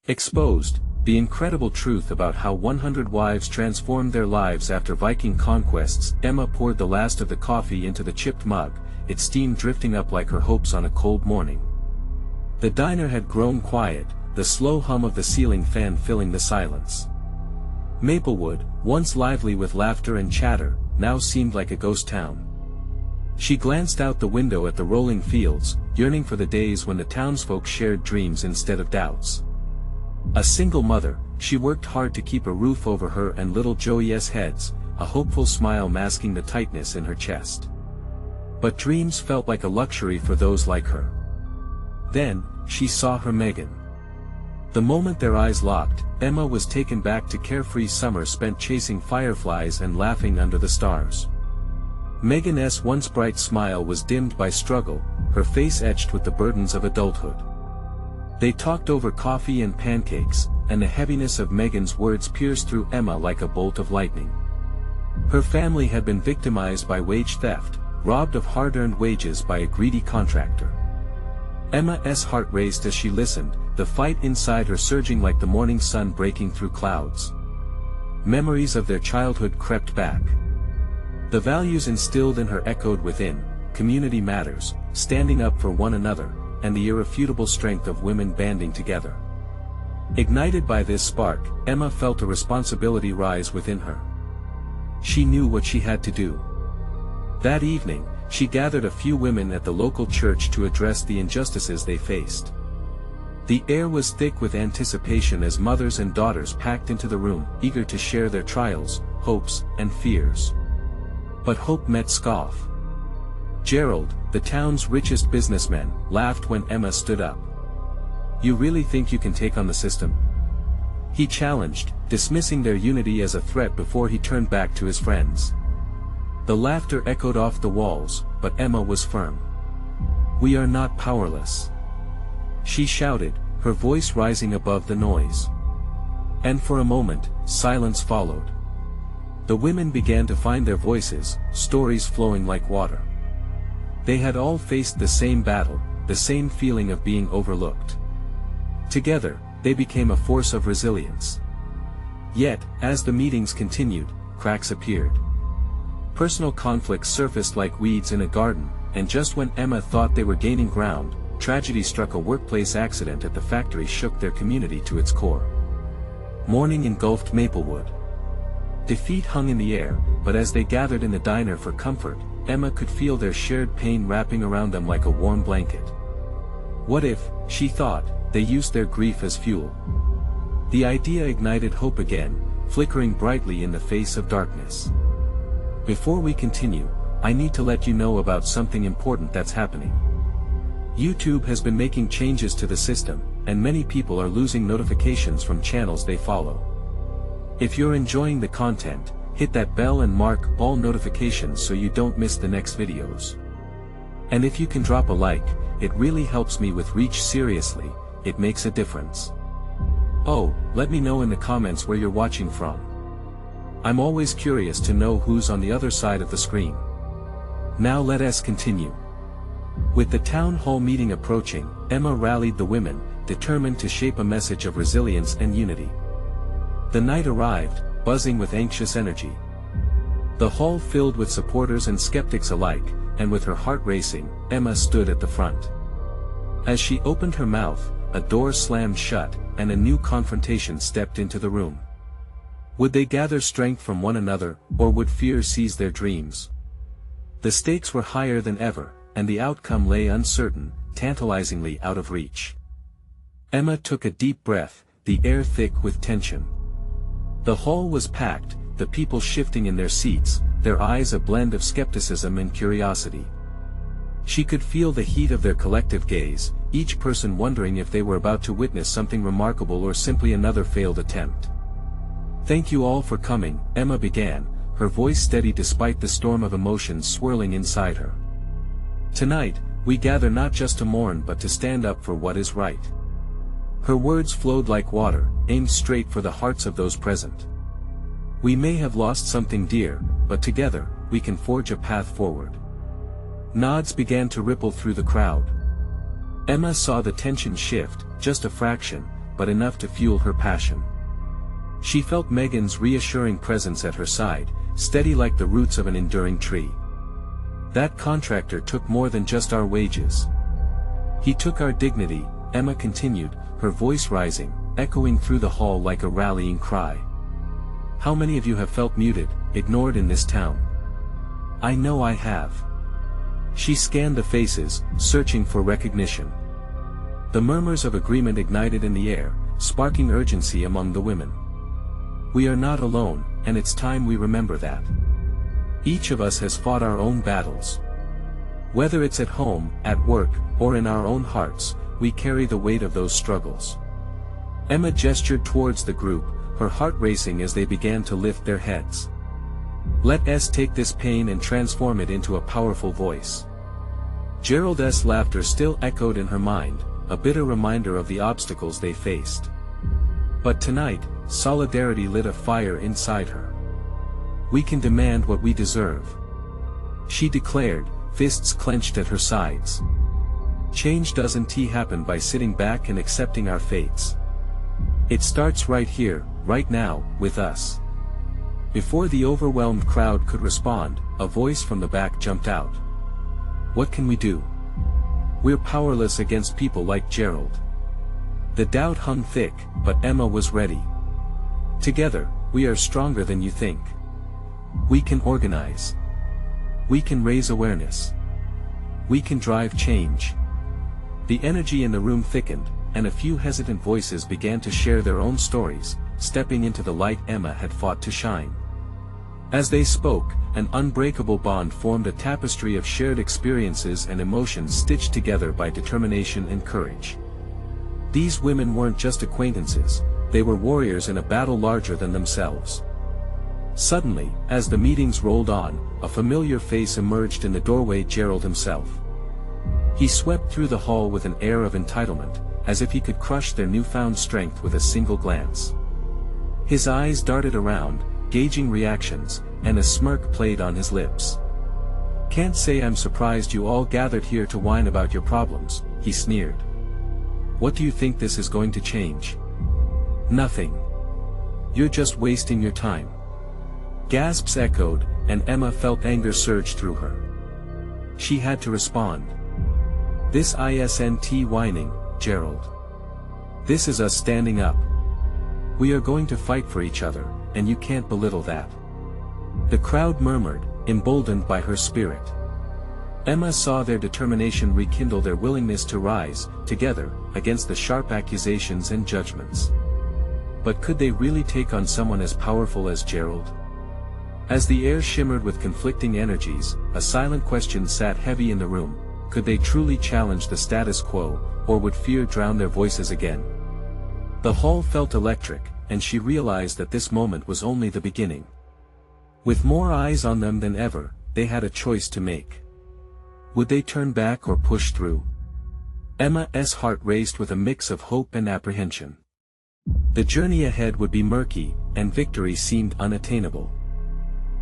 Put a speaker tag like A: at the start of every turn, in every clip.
A: Exposed, the incredible truth about how 100 wives transformed their lives after Viking conquests. Emma poured the last of the coffee into the chipped mug, its steam drifting up like her hopes on a cold morning. The diner had grown quiet, the slow hum of the ceiling fan filling the silence. Maplewood, once lively with laughter and chatter, now seemed like a ghost town. She glanced out the window at the rolling fields, yearning for the days when the townsfolk shared dreams instead of doubts. A single mother, she worked hard to keep a roof over her and little Joey's heads, a hopeful smile masking the tightness in her chest. But dreams felt like a luxury for those like her. Then, she saw her Megan. The moment their eyes locked, Emma was taken back to carefree summer spent chasing fireflies and laughing under the stars. Megan's once bright smile was dimmed by struggle, her face etched with the burdens of adulthood. They talked over coffee and pancakes, and the heaviness of Megan's words pierced through Emma like a bolt of lightning. Her family had been victimized by wage theft, robbed of hard-earned wages by a greedy contractor. Emma's heart raced as she listened, the fight inside her surging like the morning sun breaking through clouds. Memories of their childhood crept back. The values instilled in her echoed within: community matters, standing up for one another, and the irrefutable strength of women banding together. Ignited by this spark, Emma felt a responsibility rise within her. She knew what she had to do. That evening, she gathered a few women at the local church to address the injustices they faced. The air was thick with anticipation as mothers and daughters packed into the room, eager to share their trials, hopes, and fears. But hope met scoff. Gerald, the town's richest businessman, laughed when Emma stood up. "You really think you can take on the system?" he challenged, dismissing their unity as a threat before he turned back to his friends. The laughter echoed off the walls, but Emma was firm. "We are not powerless," she shouted, her voice rising above the noise. And for a moment, silence followed. The women began to find their voices, stories flowing like water. They had all faced the same battle, the same feeling of being overlooked. Together, they became a force of resilience. Yet, as the meetings continued, cracks appeared. Personal conflicts surfaced like weeds in a garden, and just when Emma thought they were gaining ground, tragedy struck. A workplace accident at the factory shook their community to its core. Morning engulfed Maplewood. Defeat hung in the air, but as they gathered in the diner for comfort, Emma could feel their shared pain wrapping around them like a warm blanket. What if, she thought, they used their grief as fuel? The idea ignited hope again, flickering brightly in the face of darkness. Before we continue, I need to let you know about something important that's happening. YouTube has been making changes to the system, and many people are losing notifications from channels they follow. If you're enjoying the content, hit that bell and mark all notifications so you don't miss the next videos. And if you can drop a like, it really helps me with reach. Seriously, it makes a difference. Oh, let me know in the comments where you're watching from. I'm always curious to know who's on the other side of the screen. Now let us continue. With the town hall meeting approaching, Emma rallied the women, determined to shape a message of resilience and unity. The night arrived, buzzing with anxious energy. The hall filled with supporters and skeptics alike, and with her heart racing, Emma stood at the front. As she opened her mouth, a door slammed shut, and a new confrontation stepped into the room. Would they gather strength from one another, or would fear seize their dreams? The stakes were higher than ever, and the outcome lay uncertain, tantalizingly out of reach. Emma took a deep breath, the air thick with tension. The hall was packed, the people shifting in their seats, their eyes a blend of skepticism and curiosity. She could feel the heat of their collective gaze, each person wondering if they were about to witness something remarkable or simply another failed attempt. "Thank you all for coming," Emma began, her voice steady despite the storm of emotions swirling inside her. "Tonight, we gather not just to mourn but to stand up for what is right." Her words flowed like water, aimed straight for the hearts of those present. "We may have lost something dear, but together, we can forge a path forward." Nods began to ripple through the crowd. Emma saw the tension shift, just a fraction, but enough to fuel her passion. She felt Megan's reassuring presence at her side, steady like the roots of an enduring tree. That contractor took more than just our wages. He took our dignity, Emma continued, her voice rising, echoing through the hall like a rallying cry. How many of you have felt muted, ignored in this town? I know I have. She scanned the faces, searching for recognition. The murmurs of agreement ignited in the air, sparking urgency among the women. We are not alone, and it's time we remember that. Each of us has fought our own battles. Whether it's at home, at work, or in our own hearts, we carry the weight of those struggles. Emma gestured towards the group, her heart racing as they began to lift their heads. Let us take this pain and transform it into a powerful voice. Gerald's laughter still echoed in her mind, a bitter reminder of the obstacles they faced. But tonight, solidarity lit a fire inside her. We can demand what we deserve. She declared, fists clenched at her sides. Change doesn't happen by sitting back and accepting our fates. It starts right here, right now, with us. Before the overwhelmed crowd could respond, a voice from the back jumped out. What can we do? We're powerless against people like Gerald. The doubt hung thick, but Emma was ready. Together, we are stronger than you think. We can organize. We can raise awareness. We can drive change. The energy in the room thickened, and a few hesitant voices began to share their own stories, stepping into the light Emma had fought to shine. As they spoke, an unbreakable bond formed, a tapestry of shared experiences and emotions stitched together by determination and courage. These women weren't just acquaintances, they were warriors in a battle larger than themselves. Suddenly, as the meetings rolled on, a familiar face emerged in the doorway: Gerald himself. He swept through the hall with an air of entitlement, as if he could crush their newfound strength with a single glance. His eyes darted around, gauging reactions, and a smirk played on his lips. Can't say I'm surprised you all gathered here to whine about your problems, he sneered. What do you think this is going to change? Nothing. You're just wasting your time. Gasps echoed, and Emma felt anger surge through her. She had to respond. This isn't whining, Gerald. This is us standing up. We are going to fight for each other, and you can't belittle that. The crowd murmured, emboldened by her spirit. Emma saw their determination rekindle, their willingness to rise, together, against the sharp accusations and judgments. But could they really take on someone as powerful as Gerald? As the air shimmered with conflicting energies, a silent question sat heavy in the room: could they truly challenge the status quo, or would fear drown their voices again? The hall felt electric, and she realized that this moment was only the beginning. With more eyes on them than ever, they had a choice to make. Would they turn back or push through? Emma's heart raced with a mix of hope and apprehension. The journey ahead would be murky, and victory seemed unattainable.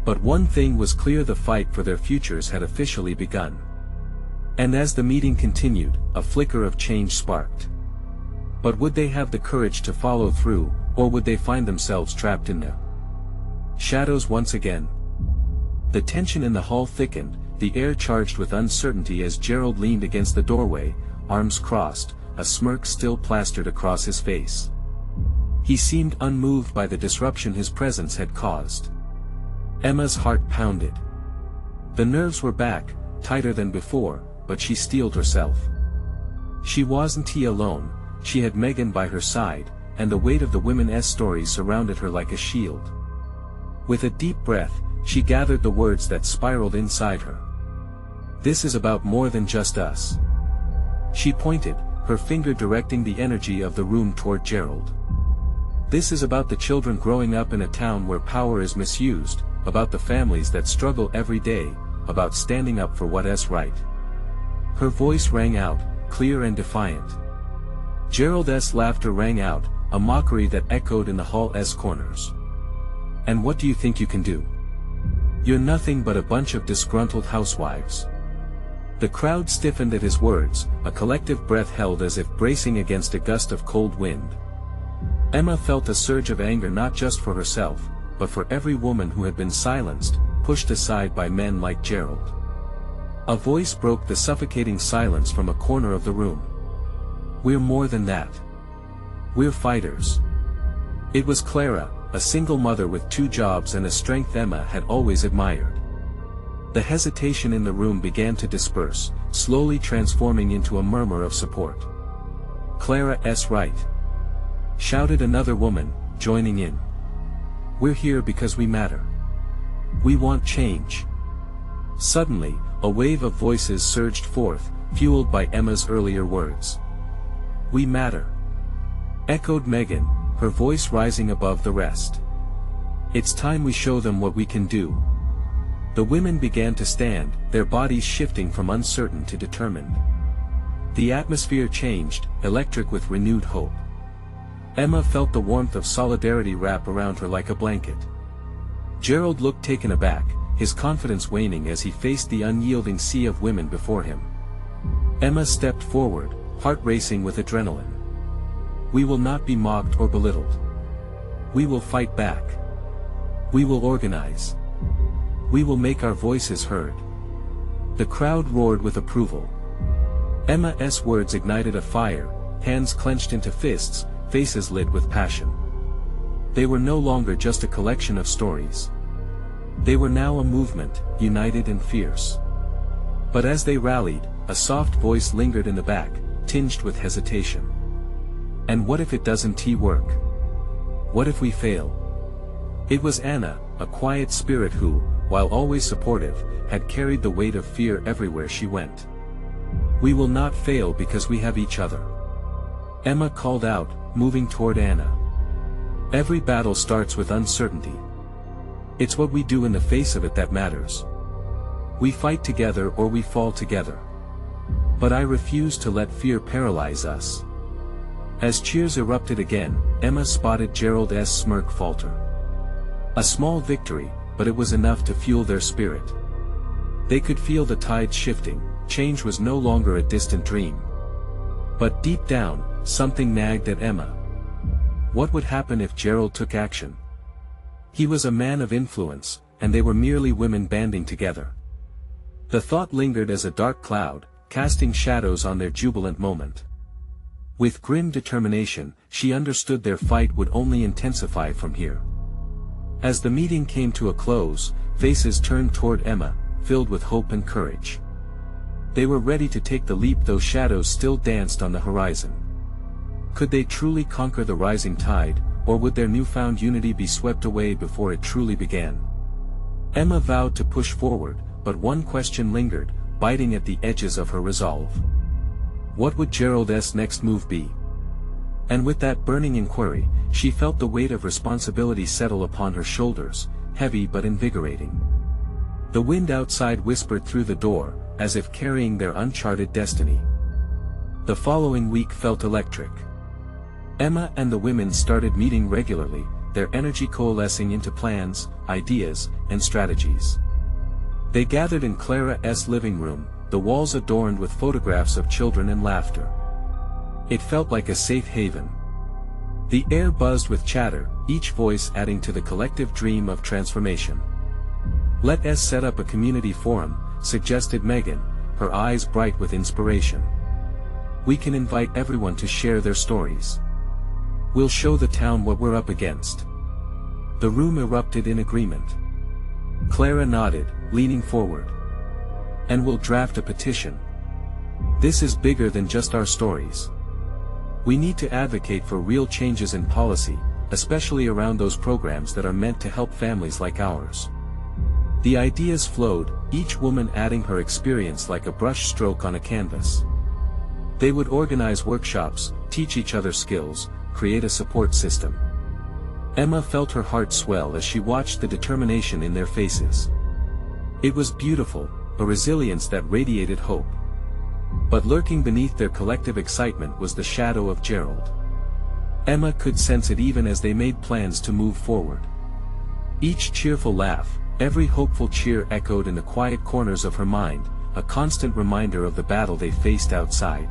A: But one thing was clear: the fight for their futures had officially begun. And as the meeting continued, a flicker of change sparked. But would they have the courage to follow through, or would they find themselves trapped in the shadows once again? The tension in the hall thickened, the air charged with uncertainty as Gerald leaned against the doorway, arms crossed, a smirk still plastered across his face. He seemed unmoved by the disruption his presence had caused. Emma's heart pounded. The nerves were back, tighter than before, but she steeled herself. She wasn't alone. She had Megan by her side, and the weight of the women's stories surrounded her like a shield. With a deep breath, she gathered the words that spiraled inside her. This is about more than just us. She pointed, her finger directing the energy of the room toward Gerald. This is about the children growing up in a town where power is misused, about the families that struggle every day, about standing up for what is right. Her voice rang out, clear and defiant. Gerald's laughter rang out, a mockery that echoed in the hall's corners. And what do you think you can do? You're nothing but a bunch of disgruntled housewives. The crowd stiffened at his words, a collective breath held as if bracing against a gust of cold wind. Emma felt a surge of anger not just for herself, but for every woman who had been silenced, pushed aside by men like Gerald. A voice broke the suffocating silence from a corner of the room. "We're more than that. We're fighters." It was Clara, a single mother with 2 jobs and a strength Emma had always admired. The hesitation in the room began to disperse, slowly transforming into a murmur of support. "Clara's right," shouted another woman, joining in. "We're here because we matter. We want change." Suddenly, a wave of voices surged forth, fueled by Emma's earlier words. "We matter," echoed Megan, her voice rising above the rest. "It's time we show them what we can do." The women began to stand, their bodies shifting from uncertain to determined. The atmosphere changed, electric with renewed hope. Emma felt the warmth of solidarity wrap around her like a blanket. Gerald looked taken aback, his confidence waning as he faced the unyielding sea of women before him. Emma stepped forward, heart racing with adrenaline. "We will not be mocked or belittled. We will fight back. We will organize. We will make our voices heard." The crowd roared with approval. Emma's words ignited a fire, hands clenched into fists, faces lit with passion. They were no longer just a collection of stories. They were now a movement, united and fierce. But as they rallied, a soft voice lingered in the back, tinged with hesitation. "And what if it doesn't work? What if we fail?" It was Anna, a quiet spirit who, while always supportive, had carried the weight of fear everywhere she went. "We will not fail because we have each other," Emma called out, moving toward Anna. "Every battle starts with uncertainty. It's what we do in the face of it that matters. We fight together or we fall together. But I refuse to let fear paralyze us." As cheers erupted again, Emma spotted Gerald's smirk falter. A small victory, but it was enough to fuel their spirit. They could feel the tide shifting, change was no longer a distant dream. But deep down, something nagged at Emma. What would happen if Gerald took action? He was a man of influence, and they were merely women banding together. The thought lingered as a dark cloud, casting shadows on their jubilant moment. With grim determination, she understood their fight would only intensify from here. As the meeting came to a close, faces turned toward Emma, filled with hope and courage. They were ready to take the leap, though shadows still danced on the horizon. Could they truly conquer the rising tide, or would their newfound unity be swept away before it truly began? Emma vowed to push forward, but one question lingered, biting at the edges of her resolve. What would Gerald's next move be? And with that burning inquiry, she felt the weight of responsibility settle upon her shoulders, heavy but invigorating. The wind outside whispered through the door, as if carrying their uncharted destiny. The following week felt electric. Emma and the women started meeting regularly, their energy coalescing into plans, ideas, and strategies. They gathered in Clara's living room, the walls adorned with photographs of children and laughter. It felt like a safe haven. The air buzzed with chatter, each voice adding to the collective dream of transformation. "Let's set up a community forum," suggested Megan, her eyes bright with inspiration. "We can invite everyone to share their stories. We'll show the town what we're up against." The room erupted in agreement. Clara nodded, leaning forward. "And we'll draft a petition. This is bigger than just our stories. We need to advocate for real changes in policy, especially around those programs that are meant to help families like ours." The ideas flowed, each woman adding her experience like a brush stroke on a canvas. They would organize workshops, teach each other skills, create a support system. Emma felt her heart swell as she watched the determination in their faces. It was beautiful, a resilience that radiated hope. But lurking beneath their collective excitement was the shadow of Gerald. Emma could sense it even as they made plans to move forward. Each cheerful laugh, every hopeful cheer echoed in the quiet corners of her mind, a constant reminder of the battle they faced outside.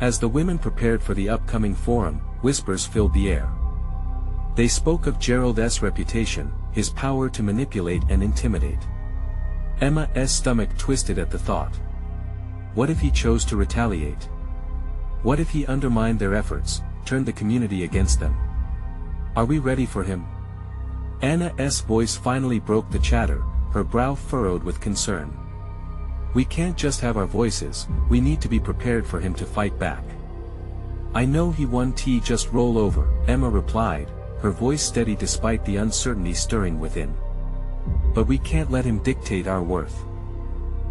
A: As the women prepared for the upcoming forum, whispers filled the air. They spoke of Gerald's reputation, his power to manipulate and intimidate. Emma's stomach twisted at the thought. What if he chose to retaliate? What if he undermined their efforts, turned the community against them? Are we ready for him? Anna's voice finally broke the chatter, her brow furrowed with concern. We can't just have our voices, we need to be prepared for him to fight back. I know he won't just roll over, Emma replied, her voice steady despite the uncertainty stirring within. But we can't let him dictate our worth.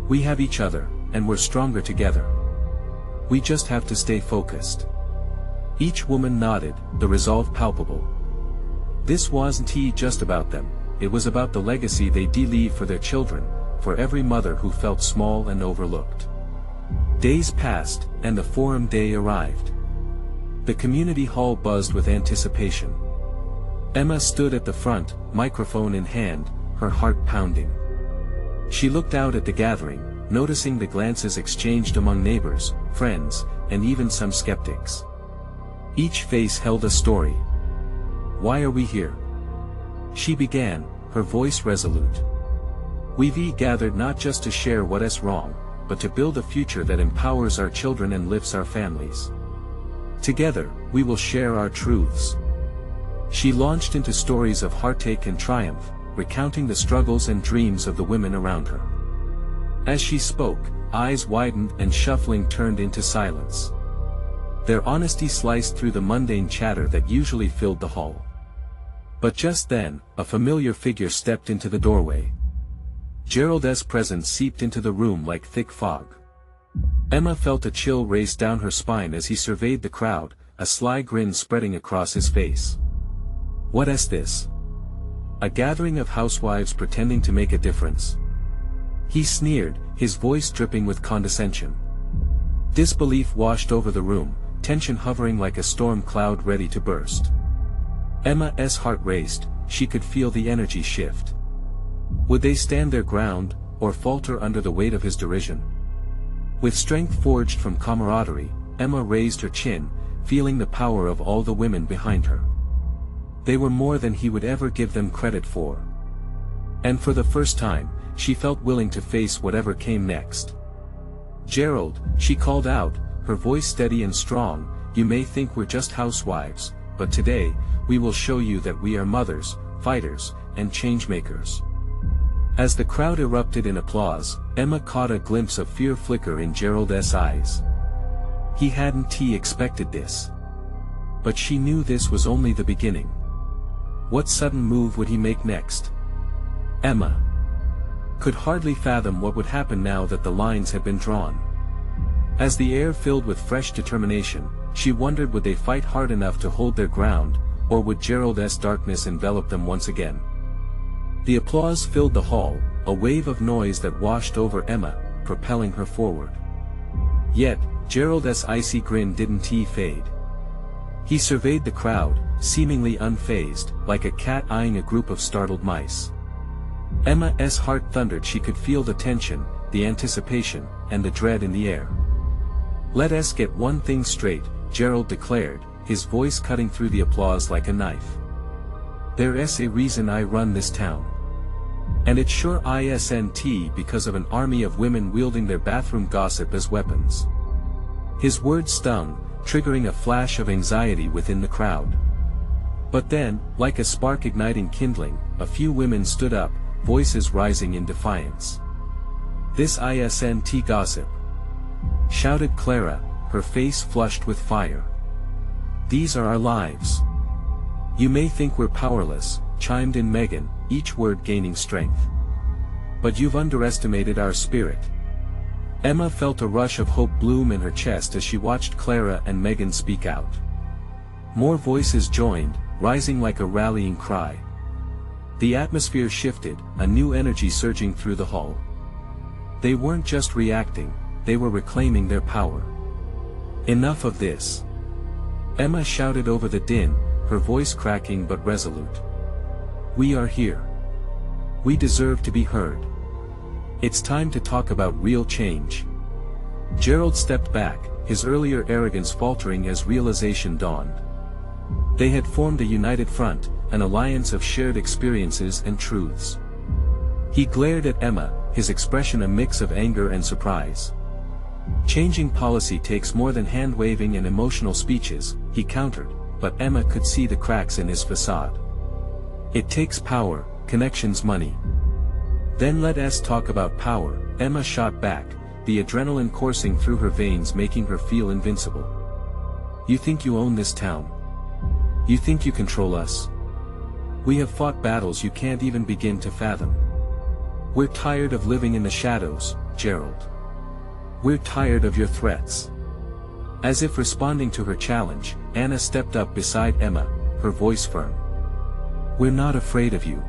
A: We have each other, and we're stronger together. We just have to stay focused. Each woman nodded, the resolve palpable. This wasn't just about them, it was about the legacy they'd leave for their children, for every mother who felt small and overlooked. Days passed, and the forum day arrived. The community hall buzzed with anticipation. Emma stood at the front, microphone in hand, her heart pounding. She looked out at the gathering, noticing the glances exchanged among neighbors, friends, and even some skeptics. Each face held a story. Why are we here? She began, her voice resolute. We've gathered not just to share what's wrong, but to build a future that empowers our children and lifts our families. Together, we will share our truths. She launched into stories of heartache and triumph, recounting the struggles and dreams of the women around her. As she spoke, eyes widened and shuffling turned into silence. Their honesty sliced through the mundane chatter that usually filled the hall. But just then, a familiar figure stepped into the doorway. Gerald's presence seeped into the room like thick fog. Emma felt a chill race down her spine as he surveyed the crowd, a sly grin spreading across his face. What's this? A gathering of housewives pretending to make a difference? He sneered, his voice dripping with condescension. Disbelief washed over the room, tension hovering like a storm cloud ready to burst. Emma's heart raced, she could feel the energy shift. Would they stand their ground, or falter under the weight of his derision? With strength forged from camaraderie, Emma raised her chin, feeling the power of all the women behind her. They were more than he would ever give them credit for. And for the first time, she felt willing to face whatever came next. Gerald, she called out, her voice steady and strong, you may think we're just housewives, but today, we will show you that we are mothers, fighters, and changemakers. As the crowd erupted in applause, Emma caught a glimpse of fear flicker in Gerald's eyes. He hadn't expected this. But she knew this was only the beginning. What sudden move would he make next? Emma could hardly fathom what would happen now that the lines had been drawn. As the air filled with fresh determination, she wondered would they fight hard enough to hold their ground, or would Gerald's darkness envelop them once again? The applause filled the hall, a wave of noise that washed over Emma, propelling her forward. Yet, Gerald's icy grin didn't fade. He surveyed the crowd, seemingly unfazed, like a cat eyeing a group of startled mice. Emma's heart thundered. She could feel the tension, the anticipation, and the dread in the air. Let us get one thing straight, Gerald declared, his voice cutting through the applause like a knife. There's a reason I run this town. And it sure isn't because of an army of women wielding their bathroom gossip as weapons. His words stung, triggering a flash of anxiety within the crowd. But then, like a spark igniting kindling, a few women stood up, voices rising in defiance. This isn't gossip, shouted Clara, her face flushed with fire. These are our lives. You may think we're powerless, chimed in Megan, each word gaining strength. But you've underestimated our spirit. Emma felt a rush of hope bloom in her chest as she watched Clara and Megan speak out. More voices joined, rising like a rallying cry. The atmosphere shifted, a new energy surging through the hall. They weren't just reacting, they were reclaiming their power. Enough of this. Emma shouted over the din, her voice cracking but resolute. We are here. We deserve to be heard. It's time to talk about real change. Gerald stepped back, his earlier arrogance faltering as realization dawned. They had formed a united front, an alliance of shared experiences and truths. He glared at Emma, his expression a mix of anger and surprise. Changing policy takes more than hand-waving and emotional speeches, he countered, but Emma could see the cracks in his facade. It takes power, connections, money. Then let us talk about power, Emma shot back, the adrenaline coursing through her veins making her feel invincible. You think you own this town? You think you control us? We have fought battles you can't even begin to fathom. We're tired of living in the shadows, Gerald. We're tired of your threats. As if responding to her challenge, Anna stepped up beside Emma, her voice firm. We're not afraid of you.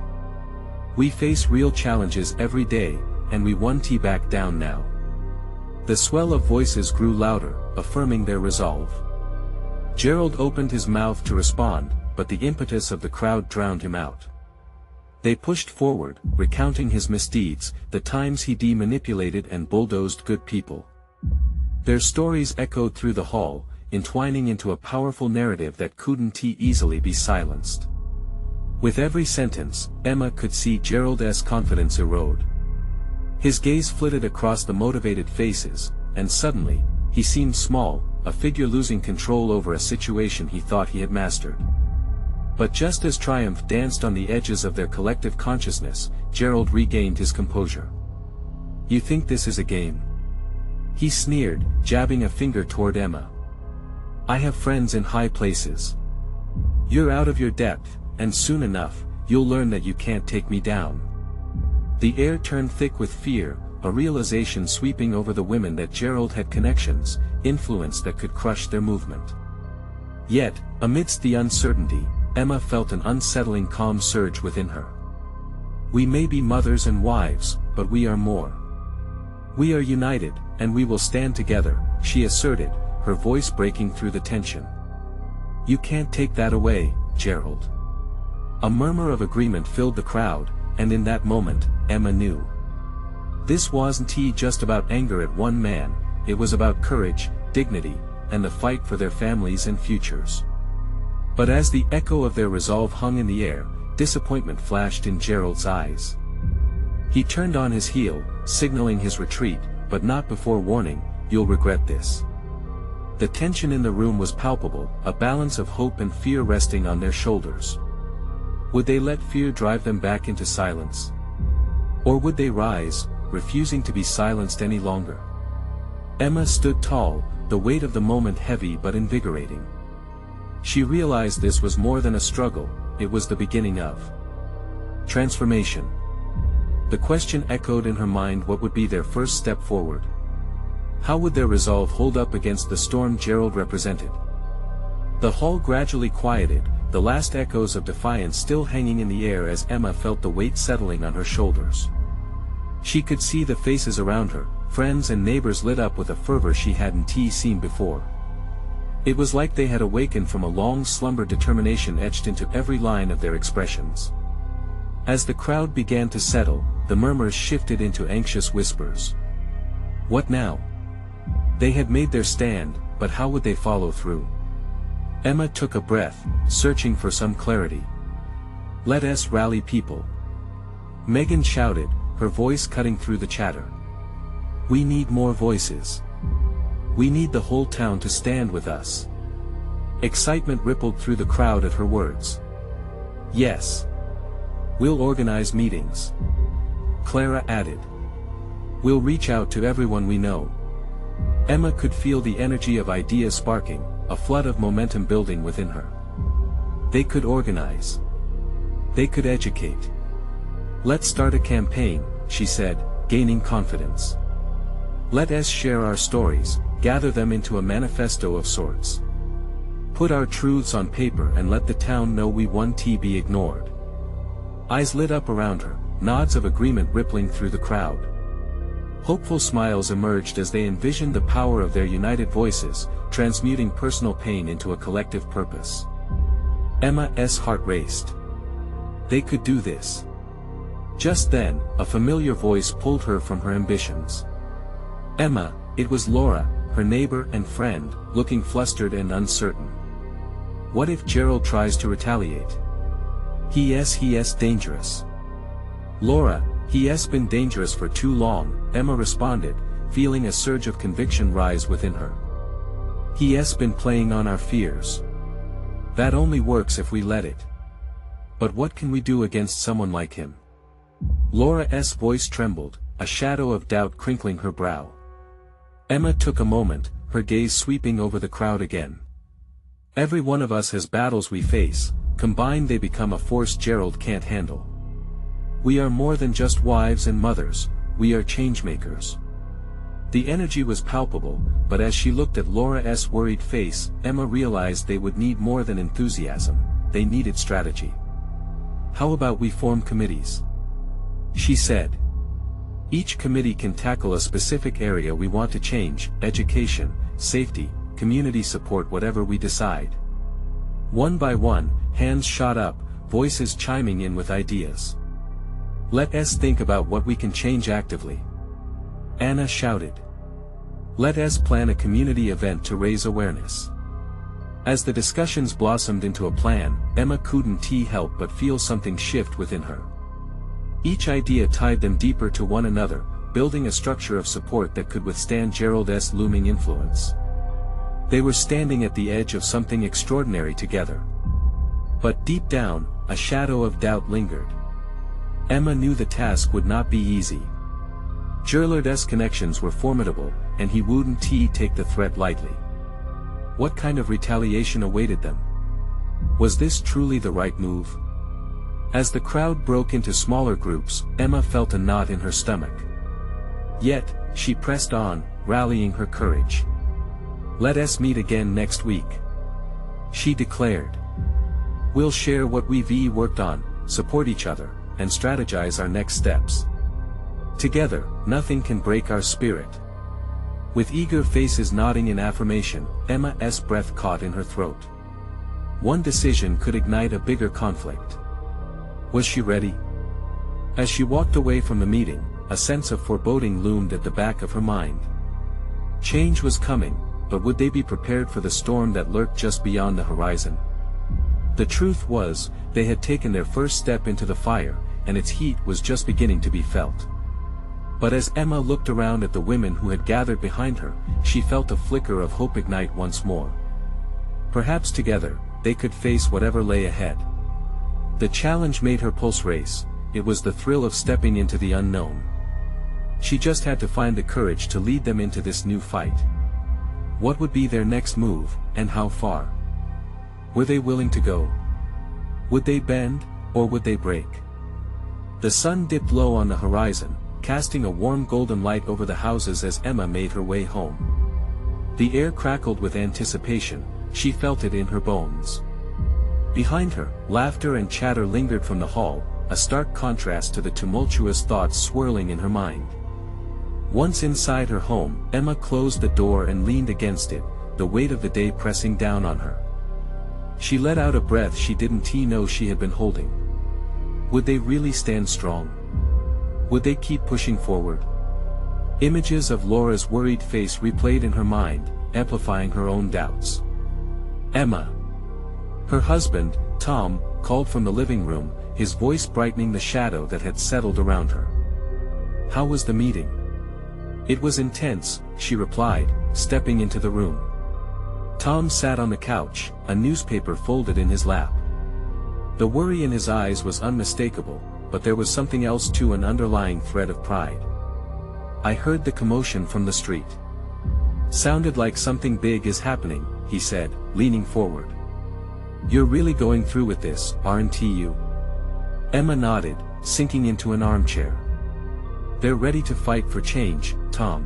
A: We face real challenges every day, and we won't back down now. The swell of voices grew louder, affirming their resolve. Gerald opened his mouth to respond, but the impetus of the crowd drowned him out. They pushed forward, recounting his misdeeds, the times he manipulated and bulldozed good people. Their stories echoed through the hall, entwining into a powerful narrative that couldn't easily be silenced. With every sentence, Emma could see Gerald's confidence erode. His gaze flitted across the motivated faces, and suddenly, he seemed small, a figure losing control over a situation he thought he had mastered. But just as triumph danced on the edges of their collective consciousness, Gerald regained his composure. You think this is a game? He sneered, jabbing a finger toward Emma. I have friends in high places. You're out of your depth, and soon enough, you'll learn that you can't take me down. The air turned thick with fear, a realization sweeping over the women that Gerald had connections, influence that could crush their movement. Yet, amidst the uncertainty, Emma felt an unsettling calm surge within her. We may be mothers and wives, but we are more. We are united, and we will stand together, she asserted, her voice breaking through the tension. You can't take that away, Gerald. A murmur of agreement filled the crowd, and in that moment, Emma knew. This wasn't just about anger at one man, it was about courage, dignity, and the fight for their families and futures. But as the echo of their resolve hung in the air, disappointment flashed in Gerald's eyes. He turned on his heel, signaling his retreat, but not before warning, you'll regret this. The tension in the room was palpable, a balance of hope and fear resting on their shoulders. Would they let fear drive them back into silence? Or would they rise, refusing to be silenced any longer? Emma stood tall, the weight of the moment heavy but invigorating. She realized this was more than a struggle, it was the beginning of transformation. The question echoed in her mind: what would be their first step forward? How would their resolve hold up against the storm Gerald represented? The hall gradually quieted, the last echoes of defiance still hanging in the air as Emma felt the weight settling on her shoulders. She could see the faces around her, friends and neighbors lit up with a fervor she hadn't seen before. It was like they had awakened from a long slumber, determination etched into every line of their expressions. As the crowd began to settle, the murmurs shifted into anxious whispers. What now? They had made their stand, but how would they follow through? Emma took a breath, searching for some clarity. Let us rally people. Megan shouted, her voice cutting through the chatter. We need more voices. We need the whole town to stand with us. Excitement rippled through the crowd at her words. Yes. We'll organize meetings. Clara added. We'll reach out to everyone we know. Emma could feel the energy of ideas sparking, a flood of momentum building within her. They could organize. They could educate. Let's start a campaign, she said, gaining confidence. Let us share our stories, gather them into a manifesto of sorts. Put our truths on paper and let the town know we won't be ignored. Eyes lit up around her, nods of agreement rippling through the crowd. Hopeful smiles emerged as they envisioned the power of their united voices, transmuting personal pain into a collective purpose. Emma's heart raced. They could do this. Just then, a familiar voice pulled her from her ambitions. Emma, it was Laura, her neighbor and friend, looking flustered and uncertain. What if Gerald tries to retaliate? He's dangerous. Laura, he's been dangerous for too long, Emma responded, feeling a surge of conviction rise within her. He's been playing on our fears. That only works if we let it. But what can we do against someone like him? Laura's voice trembled, a shadow of doubt crinkling her brow. Emma took a moment, her gaze sweeping over the crowd again. Every one of us has battles we face, combined they become a force Gerald can't handle. We are more than just wives and mothers, we are changemakers. The energy was palpable, but as she looked at Laura's worried face, Emma realized they would need more than enthusiasm, they needed strategy. How about we form committees? She said. Each committee can tackle a specific area we want to change: education, safety, community support, whatever we decide. One by one, hands shot up, voices chiming in with ideas. Let us think about what we can change actively. Anna shouted. Let us plan a community event to raise awareness. As the discussions blossomed into a plan, Emma couldn't help but feel something shift within her. Each idea tied them deeper to one another, building a structure of support that could withstand Gerald's looming influence. They were standing at the edge of something extraordinary together. But deep down, a shadow of doubt lingered. Emma knew the task would not be easy. Gerald's connections were formidable, and he wouldn't take the threat lightly. What kind of retaliation awaited them? Was this truly the right move? As the crowd broke into smaller groups, Emma felt a knot in her stomach. Yet, she pressed on, rallying her courage. Let us meet again next week, she declared. We'll share what we've worked on, support each other, and strategize our next steps. Together, nothing can break our spirit. With eager faces nodding in affirmation, Emma's breath caught in her throat. One decision could ignite a bigger conflict. Was she ready? As she walked away from the meeting, a sense of foreboding loomed at the back of her mind. Change was coming, but would they be prepared for the storm that lurked just beyond the horizon? The truth was, they had taken their first step into the fire, and its heat was just beginning to be felt. But as Emma looked around at the women who had gathered behind her, she felt a flicker of hope ignite once more. Perhaps together, they could face whatever lay ahead. The challenge made her pulse race. It was the thrill of stepping into the unknown. She just had to find the courage to lead them into this new fight. What would be their next move, and how far? Were they willing to go? Would they bend, or would they break? The sun dipped low on the horizon, casting a warm golden light over the houses as Emma made her way home. The air crackled with anticipation, she felt it in her bones. Behind her, laughter and chatter lingered from the hall, a stark contrast to the tumultuous thoughts swirling in her mind. Once inside her home, Emma closed the door and leaned against it, the weight of the day pressing down on her. She let out a breath she didn't know she had been holding. Would they really stand strong? Would they keep pushing forward? Images of Laura's worried face replayed in her mind, amplifying her own doubts. Emma. Her husband, Tom, called from the living room, his voice brightening the shadow that had settled around her. How was the meeting? It was intense, she replied, stepping into the room. Tom sat on the couch, a newspaper folded in his lap. The worry in his eyes was unmistakable, but there was something else too, an underlying thread of pride. I heard the commotion from the street. Sounded like something big is happening, he said, leaning forward. You're really going through with this, aren't you? Emma nodded, sinking into an armchair. They're ready to fight for change, Tom.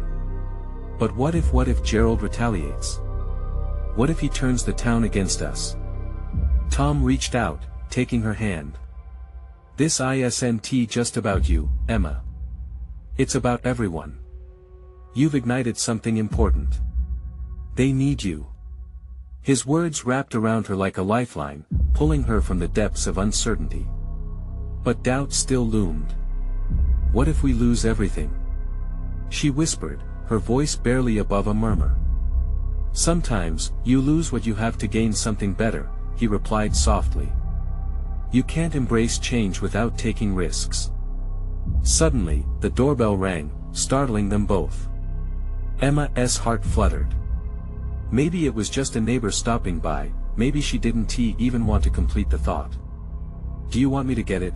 A: But what if Gerald retaliates? What if he turns the town against us? Tom reached out, taking her hand. This isn't just about you, Emma. It's about everyone. You've ignited something important. They need you. His words wrapped around her like a lifeline, pulling her from the depths of uncertainty. But doubt still loomed. What if we lose everything? She whispered, her voice barely above a murmur. Sometimes, you lose what you have to gain something better, he replied softly. You can't embrace change without taking risks. Suddenly, the doorbell rang, startling them both. Emma's heart fluttered. Maybe it was just a neighbor stopping by, maybe she didn't even want to complete the thought. Do you want me to get it?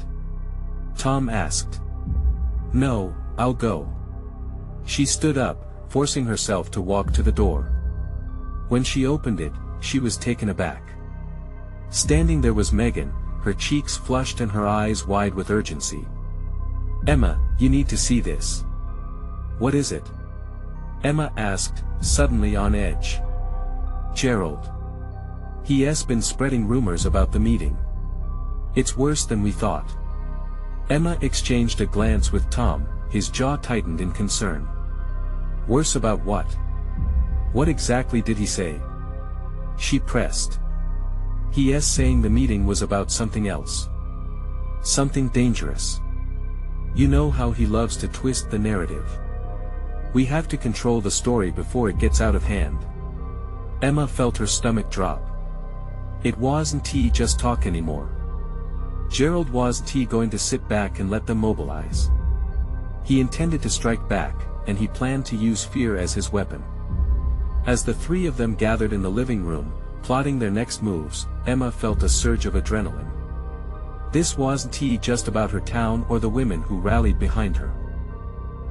A: Tom asked. No, I'll go. She stood up, forcing herself to walk to the door. When she opened it, she was taken aback. Standing there was Megan, her cheeks flushed and her eyes wide with urgency. Emma, you need to see this. What is it? Emma asked, suddenly on edge. Gerald. He's been spreading rumors about the meeting. It's worse than we thought. Emma exchanged a glance with Tom, his jaw tightened in concern. Worse about what? What exactly did he say? She pressed. He's saying the meeting was about something else. Something dangerous. You know how he loves to twist the narrative. We have to control the story before it gets out of hand. Emma felt her stomach drop. It wasn't just talk anymore. Gerald wasn't going to sit back and let them mobilize. He intended to strike back, and he planned to use fear as his weapon. As the three of them gathered in the living room, plotting their next moves, Emma felt a surge of adrenaline. This wasn't just about her town or the women who rallied behind her.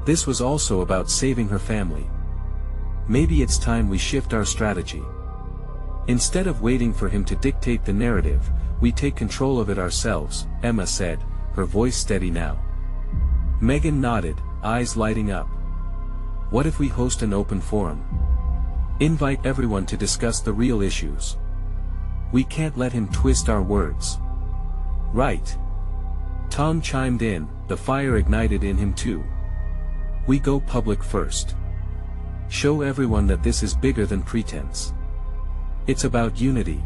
A: This was also about saving her family. Maybe it's time we shift our strategy. Instead of waiting for him to dictate the narrative, we take control of it ourselves, Emma said, her voice steady now. Megan nodded, eyes lighting up. What if we host an open forum? Invite everyone to discuss the real issues. We can't let him twist our words. Right. Tom chimed in, the fire ignited in him too. We go public first. Show everyone that this is bigger than pretense. It's about unity.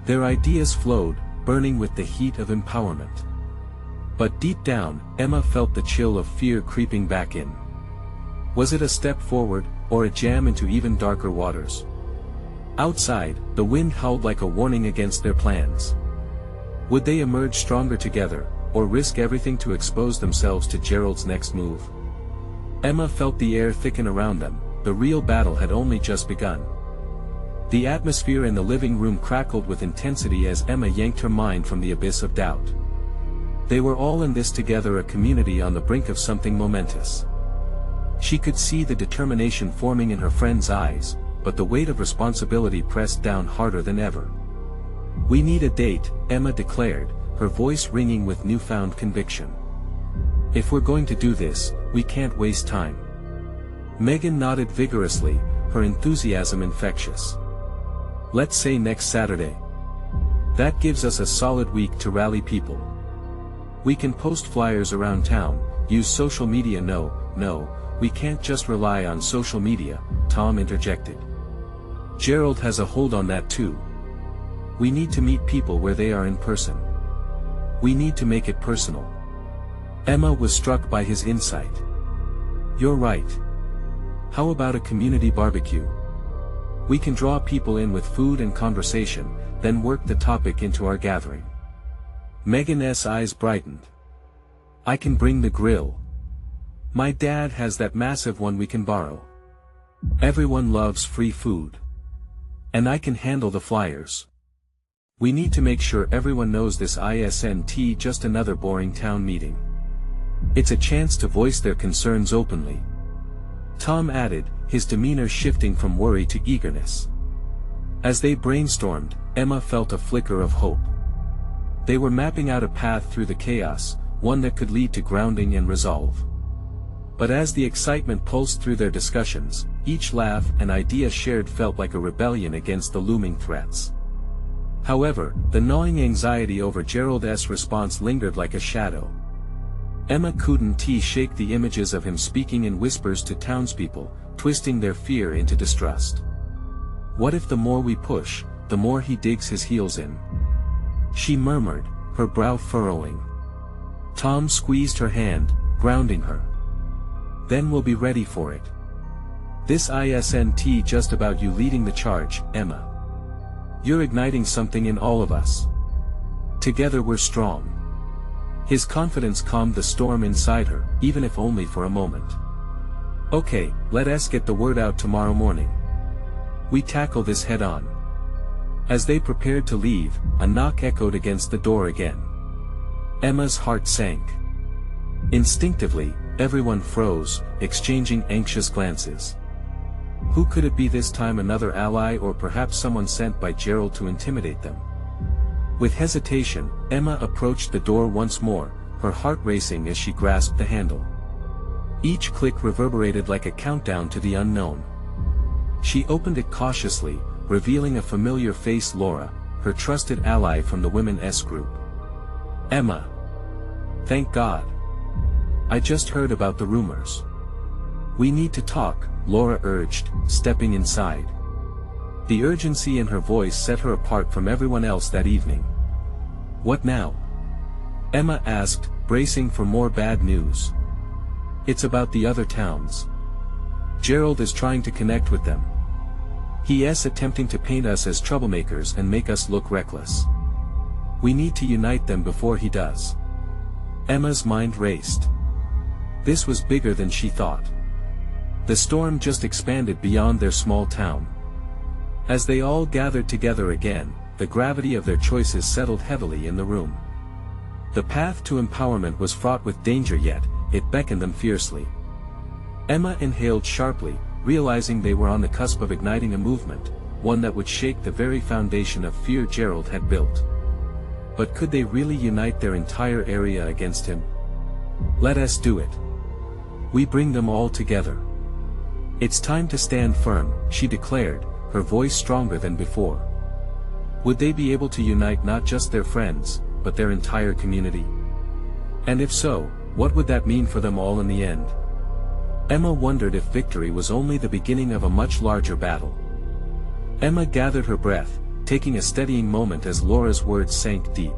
A: Their ideas flowed, burning with the heat of empowerment. But deep down, Emma felt the chill of fear creeping back in. Was it a step forward, or a jam into even darker waters? Outside, the wind howled like a warning against their plans. Would they emerge stronger together, or risk everything to expose themselves to Gerald's next move? Emma felt the air thicken around them, the real battle had only just begun. The atmosphere in the living room crackled with intensity as Emma yanked her mind from the abyss of doubt. They were all in this together, a community on the brink of something momentous. She could see the determination forming in her friend's eyes, but the weight of responsibility pressed down harder than ever. We need a date, Emma declared, her voice ringing with newfound conviction. If we're going to do this, we can't waste time. Megan nodded vigorously, her enthusiasm infectious. Let's say next Saturday. That gives us a solid week to rally people. We can post flyers around town, use social media. No, we can't just rely on social media, Tom interjected. Gerald has a hold on that too. We need to meet people where they are in person. We need to make it personal. Emma was struck by his insight. You're right. How about a community barbecue? We can draw people in with food and conversation, then work the topic into our gathering. Megan's eyes brightened. I can bring the grill. My dad has that massive one we can borrow. Everyone loves free food. And I can handle the flyers. We need to make sure everyone knows this isn't just another boring town meeting. It's a chance to voice their concerns openly. Tom added, his demeanor shifting from worry to eagerness. As they brainstormed, Emma felt a flicker of hope. They were mapping out a path through the chaos, one that could lead to grounding and resolve. But as the excitement pulsed through their discussions, each laugh and idea shared felt like a rebellion against the looming threats. However, the gnawing anxiety over Gerald's response lingered like a shadow. Emma couldn't shake the images of him speaking in whispers to townspeople, twisting their fear into distrust. What if the more we push, the more he digs his heels in? She murmured, her brow furrowing. Tom squeezed her hand, grounding her. Then we'll be ready for it. This isn't just about you leading the charge, Emma. You're igniting something in all of us. Together we're strong. His confidence calmed the storm inside her, even if only for a moment. Okay, let us get the word out tomorrow morning. We tackle this head on. As they prepared to leave, a knock echoed against the door again. Emma's heart sank. Instinctively, everyone froze, exchanging anxious glances. Who could it be this time? Another ally, or perhaps someone sent by Gerald to intimidate them? With hesitation, Emma approached the door once more, her heart racing as she grasped the handle. Each click reverberated like a countdown to the unknown. She opened it cautiously, revealing a familiar face: Laura, her trusted ally from the Women's group. Emma. Thank God. I just heard about the rumors. We need to talk, Laura urged, stepping inside. The urgency in her voice set her apart from everyone else that evening. What now? Emma asked, bracing for more bad news. It's about the other towns. Gerald is trying to connect with them. He is attempting to paint us as troublemakers and make us look reckless. We need to unite them before he does. Emma's mind raced. This was bigger than she thought. The storm just expanded beyond their small town. As they all gathered together again, the gravity of their choices settled heavily in the room. The path to empowerment was fraught with danger, yet it beckoned them fiercely. Emma inhaled sharply, realizing they were on the cusp of igniting a movement, one that would shake the very foundation of fear Gerald had built. But could they really unite their entire area against him? Let us do it. We bring them all together. It's time to stand firm, she declared, her voice stronger than before. Would they be able to unite not just their friends, but their entire community? And if so, what would that mean for them all in the end? Emma wondered if victory was only the beginning of a much larger battle. Emma gathered her breath, taking a steadying moment as Laura's words sank deep.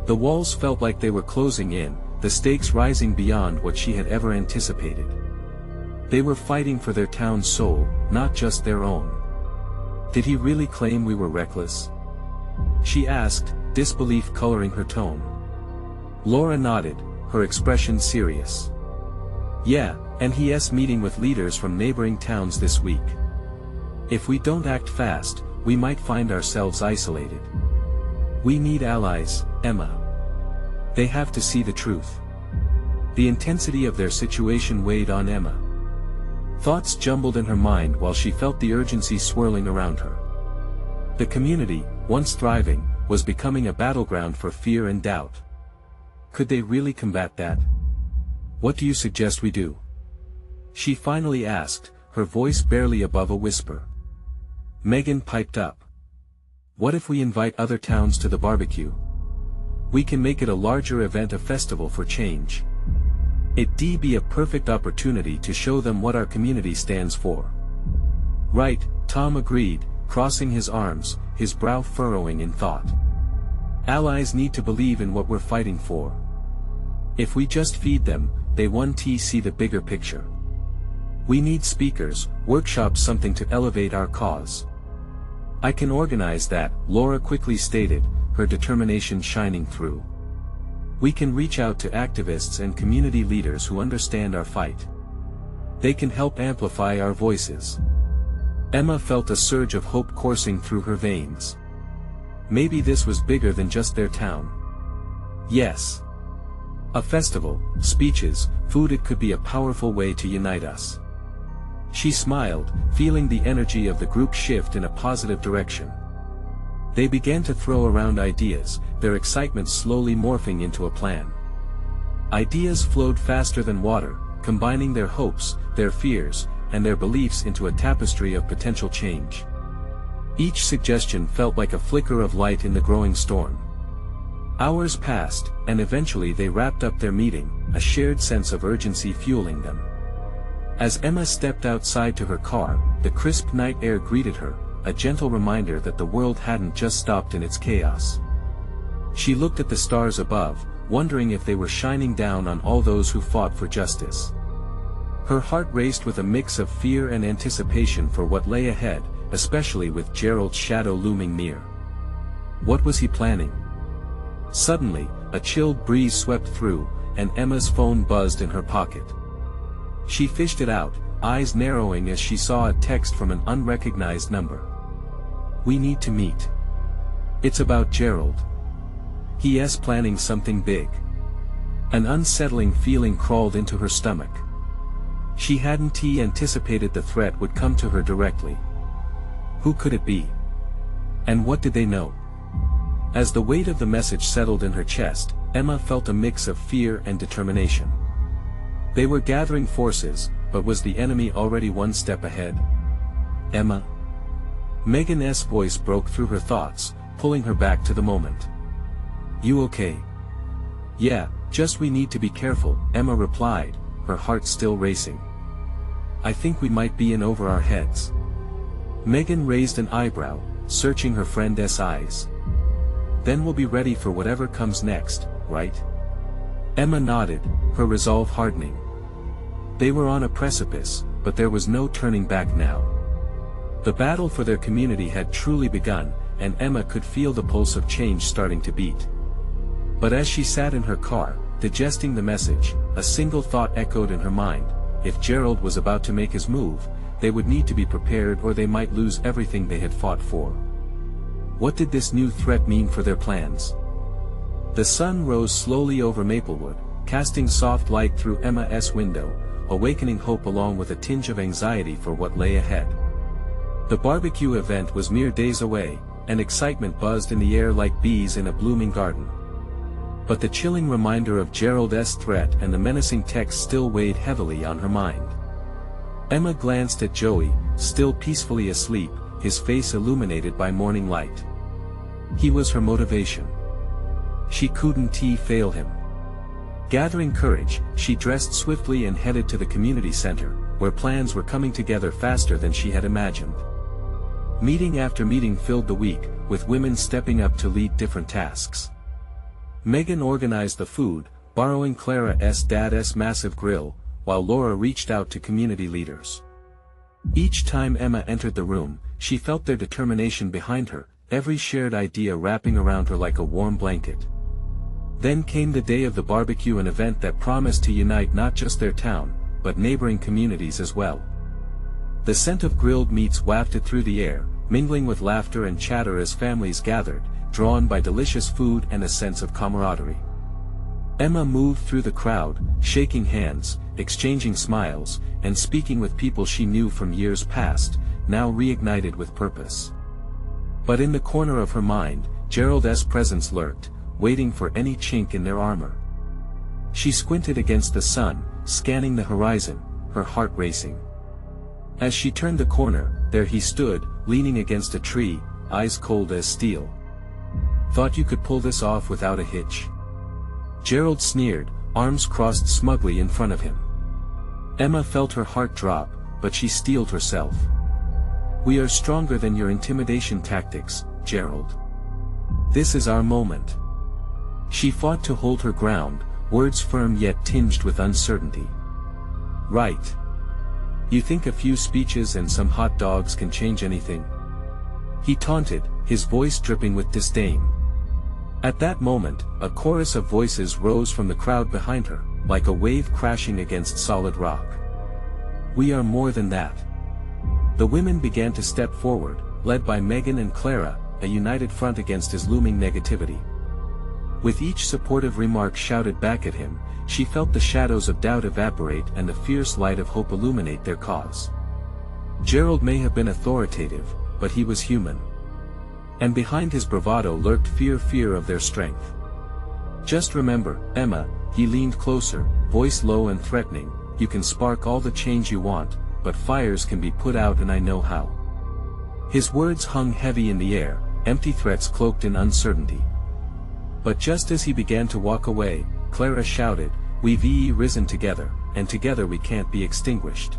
A: The walls felt like they were closing in, the stakes rising beyond what she had ever anticipated. They were fighting for their town's soul, not just their own. Did he really claim we were reckless? She asked, disbelief coloring her tone. Laura nodded, her expression serious. Yeah, and he's meeting with leaders from neighboring towns this week. If we don't act fast, we might find ourselves isolated. We need allies, Emma. They have to see the truth. The intensity of their situation weighed on Emma. Thoughts jumbled in her mind while she felt the urgency swirling around her. The community, once thriving, was becoming a battleground for fear and doubt. Could they really combat that? What do you suggest we do? She finally asked, her voice barely above a whisper. Megan piped up. What if we invite other towns to the barbecue? We can make it a larger event, a festival for change. It'd be a perfect opportunity to show them what our community stands for. Right, Tom agreed, crossing his arms, his brow furrowing in thought. Allies need to believe in what we're fighting for. If we just feed them, they won't see the bigger picture. We need speakers, workshops, something to elevate our cause. I can organize that, Laura quickly stated, her determination shining through. We can reach out to activists and community leaders who understand our fight. They can help amplify our voices. Emma felt a surge of hope coursing through her veins. Maybe this was bigger than just their town. Yes. A festival, speeches, food, it could be a powerful way to unite us. She smiled, feeling the energy of the group shift in a positive direction. They began to throw around ideas, their excitement slowly morphing into a plan. Ideas flowed faster than water, combining their hopes, their fears, and their beliefs into a tapestry of potential change. Each suggestion felt like a flicker of light in the growing storm. Hours passed, and eventually they wrapped up their meeting, a shared sense of urgency fueling them. As Emma stepped outside to her car, the crisp night air greeted her, a gentle reminder that the world hadn't just stopped in its chaos. She looked at the stars above, wondering if they were shining down on all those who fought for justice. Her heart raced with a mix of fear and anticipation for what lay ahead, especially with Gerald's shadow looming near. What was he planning? Suddenly, a chilled breeze swept through, and Emma's phone buzzed in her pocket. She fished it out, eyes narrowing as she saw a text from an unrecognized number. "We need to meet. It's about Gerald. He's planning something big." An unsettling feeling crawled into her stomach. She hadn't anticipated the threat would come to her directly. Who could it be? And what did they know? As the weight of the message settled in her chest, Emma felt a mix of fear and determination. They were gathering forces, but was the enemy already one step ahead? "Emma?" Megan's voice broke through her thoughts, pulling her back to the moment. "You okay?" "Yeah, just we need to be careful," Emma replied, her heart still racing. "I think we might be in over our heads." Megan raised an eyebrow, searching her friend's eyes. "Then we'll be ready for whatever comes next, right?" Emma nodded, her resolve hardening. They were on a precipice, but there was no turning back now. The battle for their community had truly begun, and Emma could feel the pulse of change starting to beat. But as she sat in her car, digesting the message, a single thought echoed in her mind: if Gerald was about to make his move, they would need to be prepared or they might lose everything they had fought for. What did this new threat mean for their plans? The sun rose slowly over Maplewood, casting soft light through Emma's window, awakening hope along with a tinge of anxiety for what lay ahead. The barbecue event was mere days away, and excitement buzzed in the air like bees in a blooming garden. But the chilling reminder of Gerald's threat and the menacing text still weighed heavily on her mind. Emma glanced at Joey, still peacefully asleep, his face illuminated by morning light. He was her motivation. She couldn't fail him. Gathering courage, she dressed swiftly and headed to the community center, where plans were coming together faster than she had imagined. Meeting after meeting filled the week, with women stepping up to lead different tasks. Megan organized the food, borrowing Clara's dad's massive grill, while Laura reached out to community leaders. Each time Emma entered the room, she felt their determination behind her, every shared idea wrapping around her like a warm blanket. Then came the day of the barbecue, an event that promised to unite not just their town, but neighboring communities as well. The scent of grilled meats wafted through the air, mingling with laughter and chatter as families gathered, drawn by delicious food and a sense of camaraderie. Emma moved through the crowd, shaking hands, exchanging smiles, and speaking with people she knew from years past, now reignited with purpose. But in the corner of her mind, Gerald's presence lurked, waiting for any chink in their armor. She squinted against the sun, scanning the horizon, her heart racing. As she turned the corner, there he stood, leaning against a tree, eyes cold as steel. "Thought you could pull this off without a hitch?" Gerald sneered, arms crossed smugly in front of him. Emma felt her heart drop, but she steeled herself. "We are stronger than your intimidation tactics, Gerald. This is our moment." She fought to hold her ground, words firm yet tinged with uncertainty. "Right. You think a few speeches and some hot dogs can change anything?" He taunted, his voice dripping with disdain. At that moment, a chorus of voices rose from the crowd behind her, like a wave crashing against solid rock. "We are more than that." The women began to step forward, led by Megan and Clara, a united front against his looming negativity. With each supportive remark shouted back at him, she felt the shadows of doubt evaporate and the fierce light of hope illuminate their cause. Gerald may have been authoritative, but he was human. And behind his bravado lurked fear of their strength. "Just remember, Emma," he leaned closer, voice low and threatening, "you can spark all the change you want, but fires can be put out, and I know how." His words hung heavy in the air, empty threats cloaked in uncertainty. But just as he began to walk away, Clara shouted, "We've risen together, and together we can't be extinguished.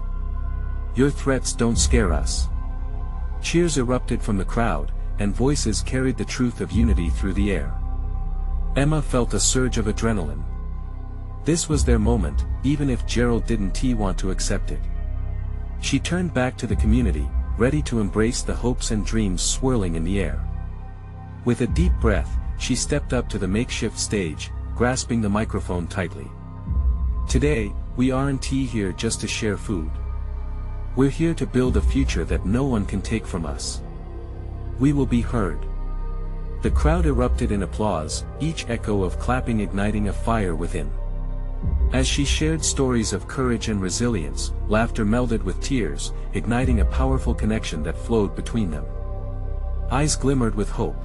A: Your threats don't scare us." Cheers erupted from the crowd, and voices carried the truth of unity through the air. Emma felt a surge of adrenaline. This was their moment, even if Gerald didn't want to accept it. She turned back to the community, ready to embrace the hopes and dreams swirling in the air. With a deep breath, she stepped up to the makeshift stage, grasping the microphone tightly. Today, we aren't here just to share food. We're here to build a future that no one can take from us. We will be heard. The crowd erupted in applause, each echo of clapping igniting a fire within. As she shared stories of courage and resilience, laughter melded with tears, igniting a powerful connection that flowed between them. Eyes glimmered with hope.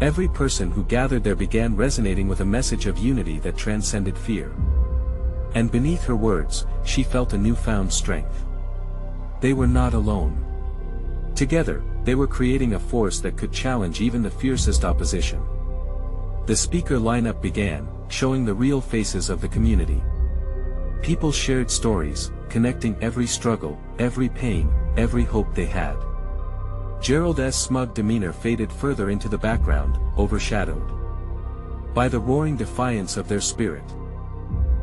A: Every person who gathered there began resonating with a message of unity that transcended fear. And beneath her words, she felt a newfound strength. They were not alone. Together, they were creating a force that could challenge even the fiercest opposition. The speaker lineup began, showing the real faces of the community. People shared stories, connecting every struggle, every pain, every hope they had. Gerald's smug demeanor faded further into the background, overshadowed by the roaring defiance of their spirit.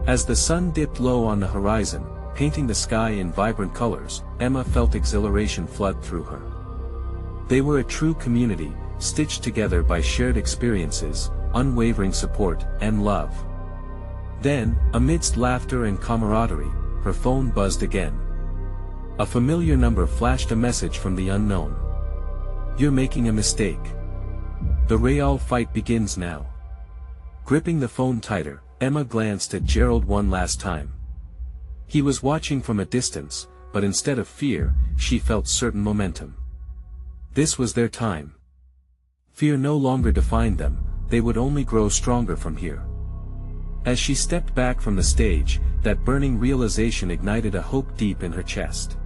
A: As the sun dipped low on the horizon, painting the sky in vibrant colors, Emma felt exhilaration flood through her. They were a true community, stitched together by shared experiences, unwavering support, and love. Then, amidst laughter and camaraderie, her phone buzzed again. A familiar number flashed a message from the unknown. "You're making a mistake. The real fight begins now." Gripping the phone tighter, Emma glanced at Gerald one last time. He was watching from a distance, but instead of fear, she felt certain momentum. This was their time. Fear no longer defined them, they would only grow stronger from here. As she stepped back from the stage, that burning realization ignited a hope deep in her chest.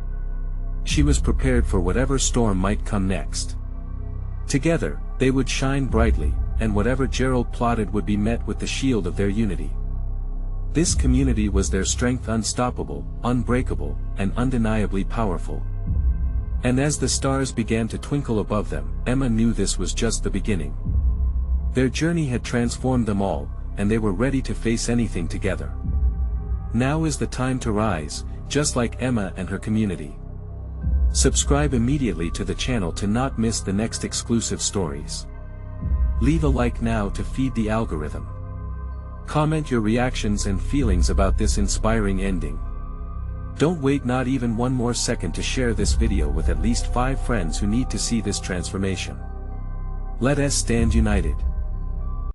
A: She was prepared for whatever storm might come next. Together, they would shine brightly, and whatever Gerald plotted would be met with the shield of their unity. This community was their strength, unstoppable, unbreakable, and undeniably powerful. And as the stars began to twinkle above them, Emma knew this was just the beginning. Their journey had transformed them all, and they were ready to face anything together. Now is the time to rise, just like Emma and her community. Subscribe immediately to the channel to not miss the next exclusive stories. Leave a like now to feed the algorithm. Comment your reactions and feelings about this inspiring ending. Don't wait not even one more second to share this video with at least 5 friends who need to see this transformation. Let us stand united.